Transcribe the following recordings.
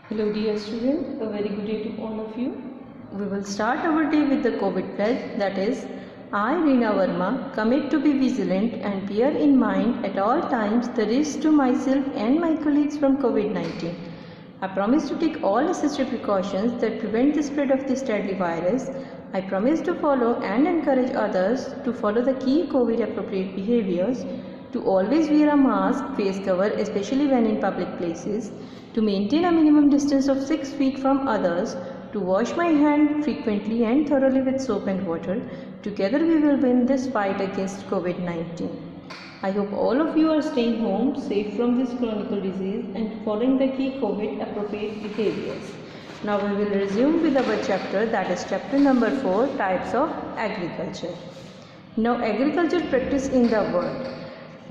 Hello dear student, a very good day to all of you. We will start our day with the COVID pledge, that is, I, Reena Verma, commit to be vigilant and bear in mind at all times the risk to myself and my colleagues from COVID-19. I promise to take all necessary precautions that prevent the spread of this deadly virus. I promise to follow and encourage others to follow the key COVID appropriate behaviors, to always wear a mask, face cover, especially when in public places, to maintain a minimum distance of 6 feet from others, to wash my hand frequently and thoroughly with soap and water. Together we will win this fight against COVID-19. I hope all of you are staying home, safe from this chronic disease and following the key COVID appropriate behaviors. Now we will resume with our chapter, that is chapter number 4, types of agriculture. Now agriculture practice in the world.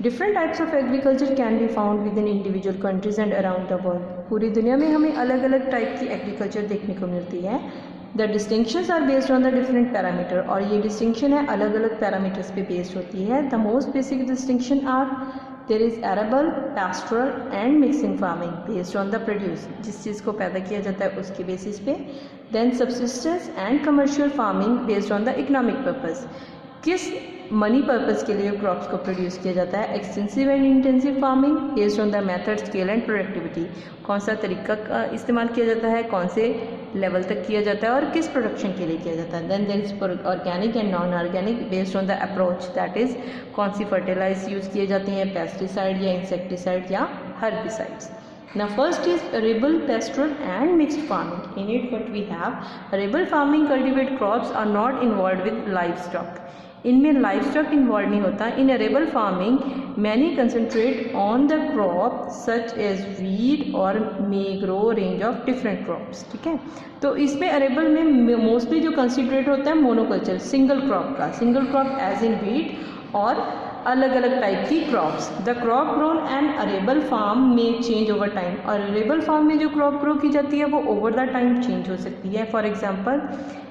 Different types of agriculture can be found within individual countries and around the world. पूरी दुनिया में हमें अलग अलग type की agriculture देखने को मिलती है. The distinctions are based on the different parameter, और ये डिस्टिंक्शन है अलग अलग पैरामीटर्स पे बेस्ड होती है. The most basic distinction are there is arable, pastoral and mixing farming based on the produce, जिस चीज़ को पैदा किया जाता है उसके बेसिस पे. Then subsistence and commercial farming based on the economic purpose, किस मनी पर्पज़ के लिए क्रॉप्स को प्रोड्यूस किया जाता है. Extensive and intensive farming based on the method, scale and productivity, कौन सा तरीका का इस्तेमाल किया जाता है, कौन से लेवल तक किया जाता है और किस प्रोडक्शन के लिए किया जाता है. Then there is organic and non organic based on the approach, that is कौन सी फर्टिलाइज यूज़ किए जाते हैं, पेस्टिसाइड या इंसेक्टिसाइड या herbicides. Now first is arable, pastoral and mixed farming. In it what we have, arable farming cultivate crops are not involved with livestock. इनमें life stock involve नहीं होता. In arable farming many concentrate on the crop such as wheat और may grow range of different crops. ठीक है, तो इसमें arable में mostly जो कंसिडरेट होता है मोनोकल्चर, सिंगल क्रॉप का, single crop as in wheat और अलग अलग टाइप की crops. The crop grown and arable farm में चेंज ओवर टाइम, और अरेबल फार्म में जो क्रॉप ग्रो की जाती है वो ओवर द टाइम चेंज हो सकती है. For example,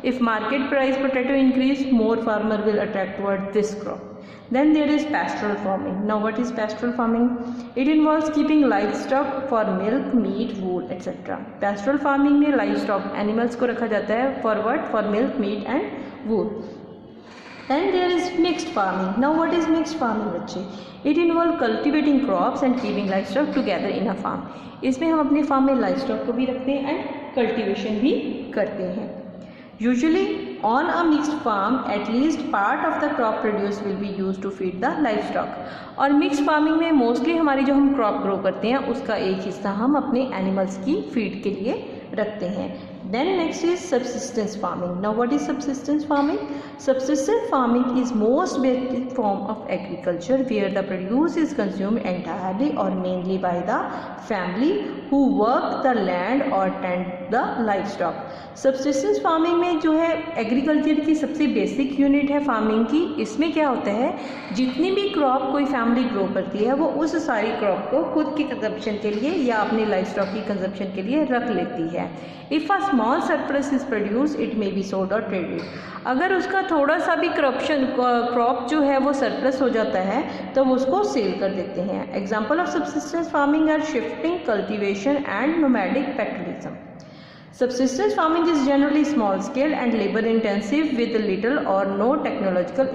if market price potato increase, more farmer will attract toward this crop. Then there is pastoral farming. Now what is pastoral farming? It involves keeping livestock for milk, meat, wool, etc. Pastoral farming में livestock animals को रखा जाता है for what? For milk, meat and wool. Then there is mixed farming. Now what is mixed farming बच्चे? It involves cultivating crops and keeping livestock together in a farm. इसमें हम अपने farm में livestock को भी रखते हैं and cultivation भी करते हैं. Usually on a mixed farm, at least part of the crop produce will be used to feed the livestock. और mixed farming में mostly हमारी जो हम crop grow करते हैं उसका एक हिस्सा हम अपने animals की feed के लिए रखते हैं. Then next is subsistence farming. Now what is subsistence farming? Subsistence farming is most basic form of agriculture where the produce is consumed entirely or mainly by the family who work the land or tend the livestock. Subsistence farming में जो है agriculture की सबसे basic unit है farming की. इसमें क्या होता है, जितनी भी क्रॉप कोई फैमिली ग्रो करती है वो उस सारी क्रॉप को खुद की कंजप्शन के लिए या अपने लाइवस्टॉक की कंजप्शन के लिए रख लेती है. If a small surplus is produce, it may be sold और ट्रेडेड. अगर उसका थोड़ा सा भी क्रॉप जो है वो सरप्लस हो जाता है तो वो उसको सेल कर देते हैं. Example of subsistence farming are shifting, cultivation and nomadic pastoralism. Subsistence farming is generally small scale and labor intensive with little or no technological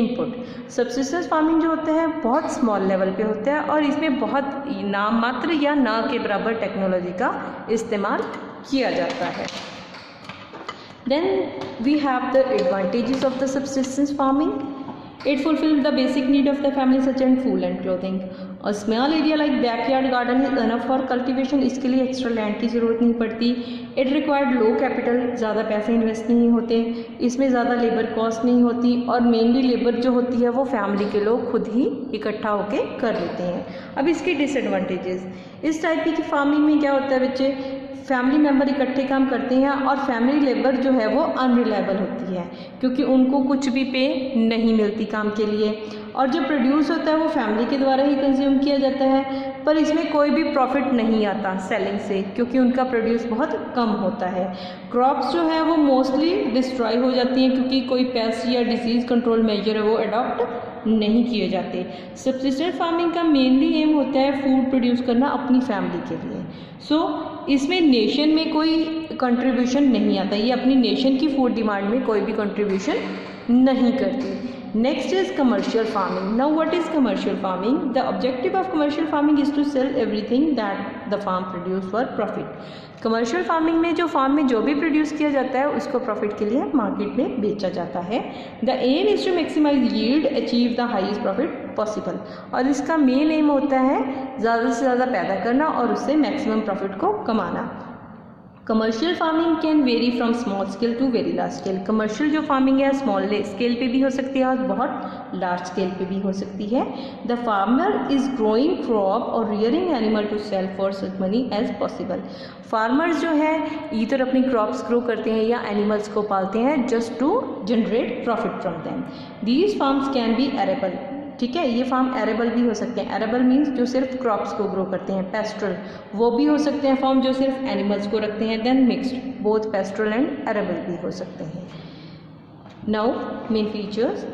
input. Subsistence farming जो होता है बहुत small level पे होता है और इसमें बहुत नाम मात्र या ना के बराबर टेक्नोलॉजी का इस्तेमाल किया जाता है. Then we have the advantages of the subsistence farming. It fulfills the basic need of the family such as food and clothing. A small area like backyard garden is enough for cultivation. इसके लिए extra land की ज़रूरत नहीं पड़ती. It required low capital, ज़्यादा पैसे invest नहीं होते, इसमें ज़्यादा लेबर कॉस्ट नहीं होती और मेनली लेबर जो होती है वो फैमिली के लोग खुद ही इकट्ठा होके कर लेते हैं. अब इसके डिसएडवांटेजेस, इस टाइप की फार्मिंग में क्या होता है बच्चे, फैमिली मेम्बर इकट्ठे काम करते हैं और फैमिली लेबर जो है वो अनरिलायबल होती है क्योंकि उनको कुछ भी पे नहीं मिलती काम के लिए, और जो प्रोड्यूस होता है वो फैमिली के द्वारा ही कंज्यूम किया जाता है, पर इसमें कोई भी प्रॉफिट नहीं आता सेलिंग से क्योंकि उनका प्रोड्यूस बहुत कम होता है. क्रॉप्स जो है वो मोस्टली डिस्ट्रॉय हो जाती हैं क्योंकि कोई पेस्ट या डिसीज़ कंट्रोल मेजर है वो अडॉप्ट नहीं किए जाते। सब्सिस्टेंस फार्मिंग का मेनली एम होता है फूड प्रोड्यूस करना अपनी फैमिली के लिए। इसमें नेशन में कोई कंट्रीब्यूशन नहीं आता, ये अपनी नेशन की फूड डिमांड में कोई भी कंट्रीब्यूशन नहीं करती। Next is commercial farming. Now what is commercial farming? The objective of commercial farming is to sell everything that the farm produce for profit. Commercial farming में जो फार्म में जो भी प्रोड्यूस किया जाता है उसको प्रॉफिट के लिए मार्केट में बेचा जाता है। The aim is to maximise yield, achieve the highest profit possible. और इसका मेन एम होता है ज़्यादा से ज़्यादा पैदा करना और उससे मैक्सिमम प्रॉफिट को कमाना। Commercial farming can vary from small scale to very large scale. Commercial जो फार्मिंग है स्मॉल स्केल पे भी हो सकती है और बहुत लार्ज स्केल पे भी हो सकती है। The farmer is growing crop और rearing animal to sell for such money as possible. Farmers जो है ईदर अपनी क्रॉप्स ग्रो करते हैं या एनिमल्स को पालते हैं just to generate profit from them. These farms can be arable, ठीक है, ये फार्म एरेबल भी हो सकते हैं। एरेबल मीन्स जो सिर्फ क्रॉप्स को ग्रो करते हैं। पेस्ट्रल वो भी हो सकते हैं फार्म जो सिर्फ एनिमल्स को रखते हैं। Then mixed, both pastoral and arable भी हो सकते हैं। Now main features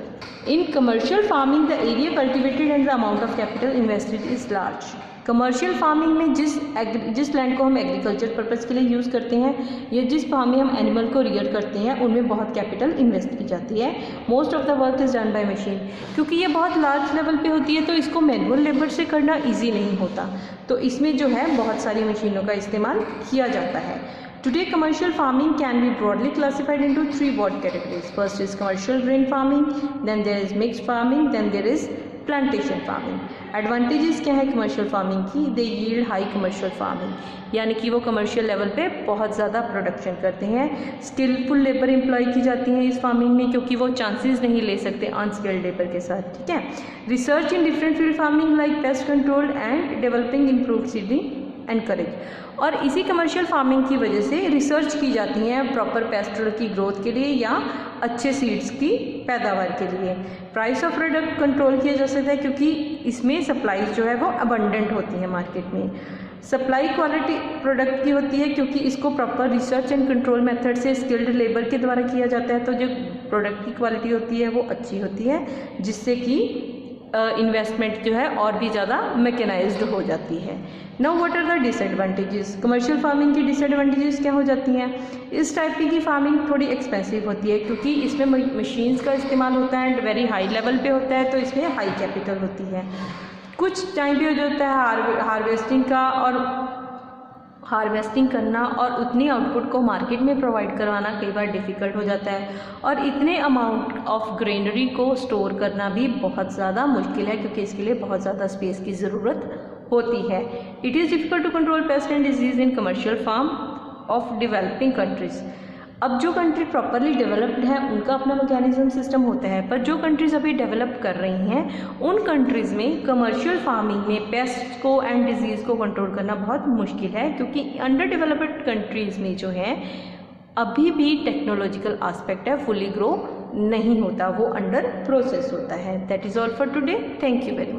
in commercial farming, the area cultivated and the amount of capital invested is large. Commercial farming में जिस लैंड को हम एग्रीकल्चर पर्पज़ के लिए यूज़ करते हैं या जिस फार्म में हम एनिमल को रियर करते हैं उनमें बहुत कैपिटल इन्वेस्ट की जाती है। Most of the work is done by machine. क्योंकि ये बहुत लार्ज लेवल पे होती है तो इसको मैनुअल लेबर से करना ईजी नहीं होता, तो इसमें जो है बहुत सारी मशीनों का इस्तेमाल किया जाता है। Today, commercial farming can be broadly classified into three broad categories. First is commercial grain farming, then there is mixed farming, then there is plantation farming. Advantages क्या है commercial farming की? They yield high commercial farming, यानी कि वो commercial level पे बहुत ज़्यादा production करते हैं। Skillful labor employ की जाती हैं इस farming में क्योंकि वो chances नहीं ले सकते unskilled labor के साथ, ठीक है। Research in different field farming like pest control and developing improved seedling encourage। और इसी कमर्शियल फार्मिंग की वजह से रिसर्च की जाती है प्रॉपर पेस्टल की ग्रोथ के लिए या अच्छे सीड्स की पैदावार के लिए। प्राइस ऑफ प्रोडक्ट कंट्रोल किया जा सकता है क्योंकि इसमें सप्लाईज जो है वो अबंडेंट होती है मार्केट में। सप्लाई क्वालिटी प्रोडक्ट की होती है क्योंकि इसको proper research and control method से स्किल्ड लेबर के द्वारा किया जाता है, तो जो प्रोडक्ट की क्वालिटी होती है वो अच्छी होती है जिससे कि इन्वेस्टमेंट जो है और भी ज़्यादा मैकेनाइज्ड हो जाती है। Now what are the disadvantages? Commercial farming की डिसएडवांटेजेस क्या हो जाती हैं? इस टाइप की फार्मिंग थोड़ी एक्सपेंसिव होती है क्योंकि इसमें मशीन्स का इस्तेमाल होता है एंड वेरी हाई लेवल पे होता है, तो इसमें हाई कैपिटल होती है। कुछ टाइम भी हो जाता है हार्वेस्टिंग करना और उतनी आउटपुट को मार्केट में प्रोवाइड करवाना कई बार डिफ़िकल्ट हो जाता है और इतने अमाउंट ऑफ ग्रेनरी को स्टोर करना भी बहुत ज़्यादा मुश्किल है क्योंकि इसके लिए बहुत ज़्यादा स्पेस की ज़रूरत होती है। It is difficult to control pest and disease in commercial farm of developing countries. अब जो कंट्री प्रॉपरली डेवलप्ड है उनका अपना मैकेनिज्म सिस्टम होता है, पर जो कंट्रीज़ अभी डेवलप कर रही हैं उन कंट्रीज़ में कमर्शियल फार्मिंग में पेस्ट को एंड डिजीज़ को कंट्रोल करना बहुत मुश्किल है क्योंकि अंडर डेवलप्ड कंट्रीज़ में जो है अभी भी टेक्नोलॉजिकल आस्पेक्ट है फुली ग्रो नहीं होता, वो अंडर प्रोसेस होता है। That is all for today. Thank you very much.